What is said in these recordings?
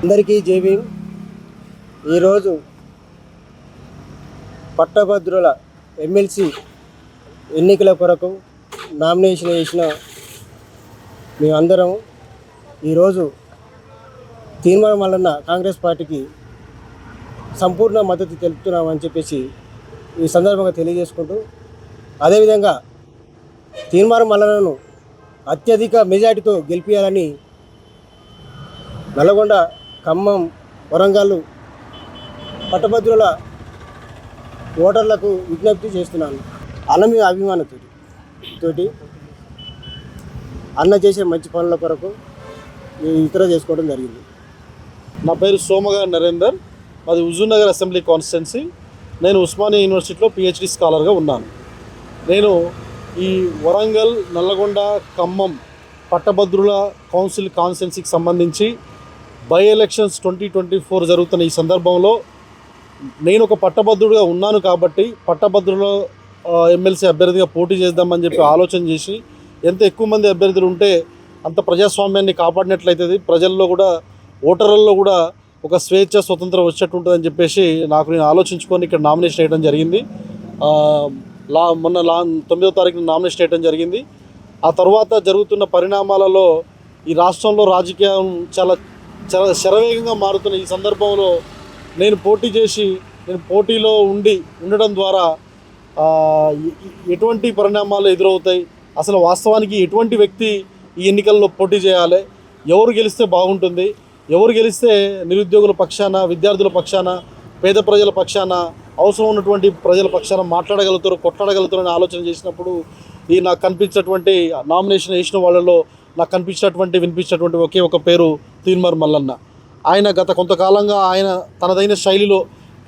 అందరికీ జై భీమ్. ఈరోజు పట్టభద్రుల ఎమ్మెల్సీ ఎన్నికల కొరకు నామినేషన్ వేసిన మేమందరం ఈరోజు తీర్మానం వలన కాంగ్రెస్ పార్టీకి సంపూర్ణ మద్దతు తెలుపుతున్నామని చెప్పేసి ఈ సందర్భంగా తెలియజేసుకుంటూ, అదేవిధంగా తీర్మానం వలనను అత్యధిక మెజార్టీతో గెలిపించాలని నల్గొండ, ఖమ్మం, వరంగల్ పట్టభద్రుల ఓటర్లకు విజ్ఞప్తి చేస్తున్నాను. అన్నమీ అభిమానంతోటి అన్న చేసే మంచి పనుల కొరకు ఇతర చేసుకోవడం జరిగింది. నా పేరు సోమగారి నరేందర్, మాది హుజూర్నగర్ అసెంబ్లీ కాన్స్టిట్యున్సీ. నేను ఉస్మానియా యూనివర్సిటీలో పిహెచ్డి స్కాలర్గా ఉన్నాను. నేను ఈ వరంగల్, నల్లగొండ, ఖమ్మం పట్టభద్రుల కౌన్సిల్ కాన్స్టిట్యున్సీకి సంబంధించి బై ఎలక్షన్స్ 2024 జరుగుతున్న ఈ సందర్భంలో నేను ఒక పట్టభద్రుడిగా ఉన్నాను కాబట్టి పట్టభద్రుల ఎమ్మెల్సీ అభ్యర్థిగా పోటీ చేద్దామని చెప్పి ఆలోచన చేసి, ఎంత ఎక్కువ మంది అభ్యర్థులు ఉంటే అంత ప్రజాస్వామ్యాన్ని కాపాడినట్లయితుంది, ప్రజల్లో కూడా ఓటర్లలో కూడా ఒక స్వేచ్ఛ స్వతంత్రం వచ్చేట్టు ఉంటుందని చెప్పేసి నేను ఆలోచించుకొని ఇక్కడ నామినేషన్ వేయడం జరిగింది. మొన్న 9వ తారీఖున నామినేషన్ వేయడం జరిగింది. ఆ తర్వాత జరుగుతున్న పరిణామాలలో ఈ రాష్ట్రంలో రాజకీయం చాలా శరవేగంగా మారుతున్న ఈ సందర్భంలో నేను పోటీలో ఉండడం ద్వారా ఎటువంటి పరిణామాలు ఎదురవుతాయి, అసలు వాస్తవానికి ఎటువంటి వ్యక్తి ఈ ఎన్నికల్లో పోటీ చేయాలి, ఎవరు గెలిస్తే బాగుంటుంది, ఎవరు గెలిస్తే నిరుద్యోగుల పక్షాన, విద్యార్థుల పక్షాన, పేద ప్రజల పక్షాన, అవసరం ఉన్నటువంటి ప్రజల పక్షాన మాట్లాడగలుగుతారు, కొట్లాడగలుగుతారు అని ఆలోచన చేసినప్పుడు నాకు కనిపించినటువంటి నామినేషన్ వేసిన వాళ్ళలో నాకు వినిపించినటువంటి ఒకే ఒక పేరు తీన్మార్ మల్లన్న. ఆయన గత కొంతకాలంగా ఆయన తనదైన శైలిలో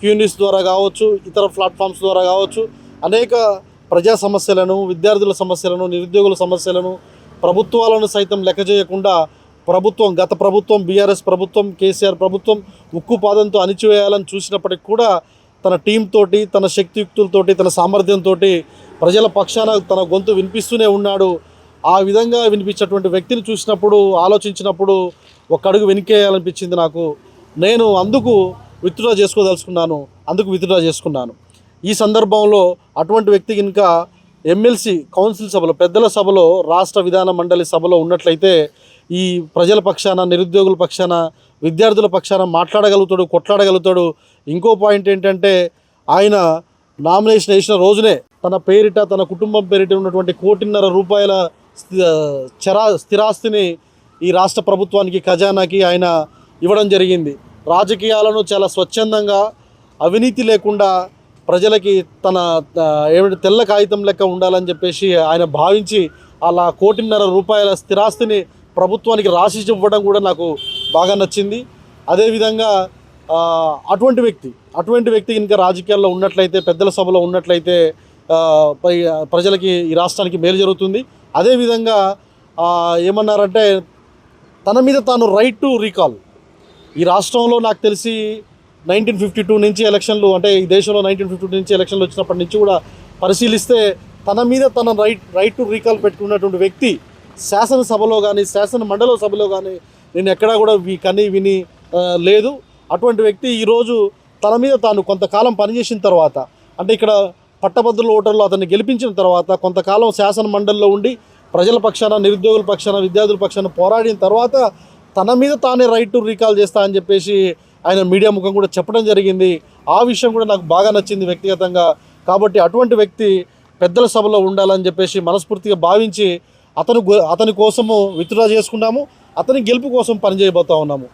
క్యూనిస్ ద్వారా కావచ్చు, ఇతర ప్లాట్ఫామ్స్ ద్వారా కావచ్చు, అనేక ప్రజా సమస్యలను, విద్యార్థుల సమస్యలను, నిరుద్యోగుల సమస్యలను, ప్రభుత్వాలను సైతం లెక్క చేయకుండా గత ప్రభుత్వం బీఆర్ఎస్ ప్రభుత్వం, కేసీఆర్ ప్రభుత్వం ఉక్కుపాదంతో అణిచివేయాలని చూసినప్పటికి కూడా తన టీంతోటి, తన శక్తియుక్తులతోటి, తన సామర్థ్యంతో ప్రజల పక్షాన తన గొంతు వినిపిస్తూనే ఉన్నాడు. ఆ విధంగా వినిపించేటువంటి వ్యక్తిని చూసినప్పుడు, ఆలోచించినప్పుడు ఒక అడుగు వెనకేయాలనిపించింది నాకు. నేను అందుకు విత్డ్రా చేసుకున్నాను. ఈ సందర్భంలో అటువంటి వ్యక్తికి ఇంకా ఎమ్మెల్సీ కౌన్సిల్ సభలో, పెద్దల సభలో, రాష్ట్ర విధాన మండలి సభలో ఉన్నట్లయితే ఈ ప్రజల పక్షాన, నిరుద్యోగుల పక్షాన, విద్యార్థుల పక్షాన మాట్లాడగలుగుతాడు, కొట్లాడగలుగుతాడు. ఇంకో పాయింట్ ఏంటంటే, ఆయన నామినేషన్ వేసిన రోజునే తన కుటుంబం పేరిట ఉన్నటువంటి 1.5 కోట్ల స్థిరాస్తిని ఈ రాష్ట్ర ప్రభుత్వానికి, ఖజానాకి ఆయన ఇవ్వడం జరిగింది. రాజకీయాలను చాలా స్వచ్ఛందంగా, అవినీతి లేకుండా ప్రజలకి తెల్ల కాగితం లెక్క ఉండాలని చెప్పేసి ఆయన భావించి అలా 1.5 కోట్ల స్థిరాస్తిని ప్రభుత్వానికి రాసి ఇవ్వడం కూడా నాకు బాగా నచ్చింది. అదేవిధంగా అటువంటి వ్యక్తి ఇంకా రాజకీయాల్లో ఉన్నట్లయితే, పెద్దల సభలో ఉన్నట్లయితే ప్రజలకి, ఈ రాష్ట్రానికి మేలు జరుగుతుంది. అదేవిధంగా ఏమన్నారంటే, తన మీద తాను రైట్ టు రీకాల్, ఈ రాష్ట్రంలో నాకు తెలిసి 1952 నుంచి ఎలక్షన్లు, అంటే ఈ దేశంలో 1952 నుంచి ఎలక్షన్లు వచ్చినప్పటి నుంచి కూడా పరిశీలిస్తే తన మీద తన రైట్ టు రీకాల్ పెట్టుకున్నటువంటి వ్యక్తి శాసనసభలో కానీ, శాసన మండలి సభలో కానీ నేను ఎక్కడా కూడా విని లేదు. అటువంటి వ్యక్తి ఈరోజు తన మీద తాను కొంతకాలం పనిచేసిన తర్వాత, అంటే ఇక్కడ పట్టభద్రుల ఓటర్లు అతన్ని గెలిపించిన తర్వాత, కొంతకాలం శాసన మండలిలో ఉండి ప్రజల పక్షాన, నిరుద్యోగుల పక్షాన, విద్యార్థుల పక్షాన పోరాడిన తర్వాత తన మీద తానే రైట్ టు రీకాల్ చేస్తా అని చెప్పేసి ఆయన మీడియా ముఖం కూడా చెప్పడం జరిగింది. ఆ విషయం కూడా నాకు బాగా నచ్చింది వ్యక్తిగతంగా. కాబట్టి అటువంటి వ్యక్తి పెద్దల సభలో ఉండాలని చెప్పేసి మనస్ఫూర్తిగా భావించి అతని కోసము విత్డ్రా చేసుకున్నాము, అతని గెలుపు కోసం పనిచేయబోతూ ఉన్నాము.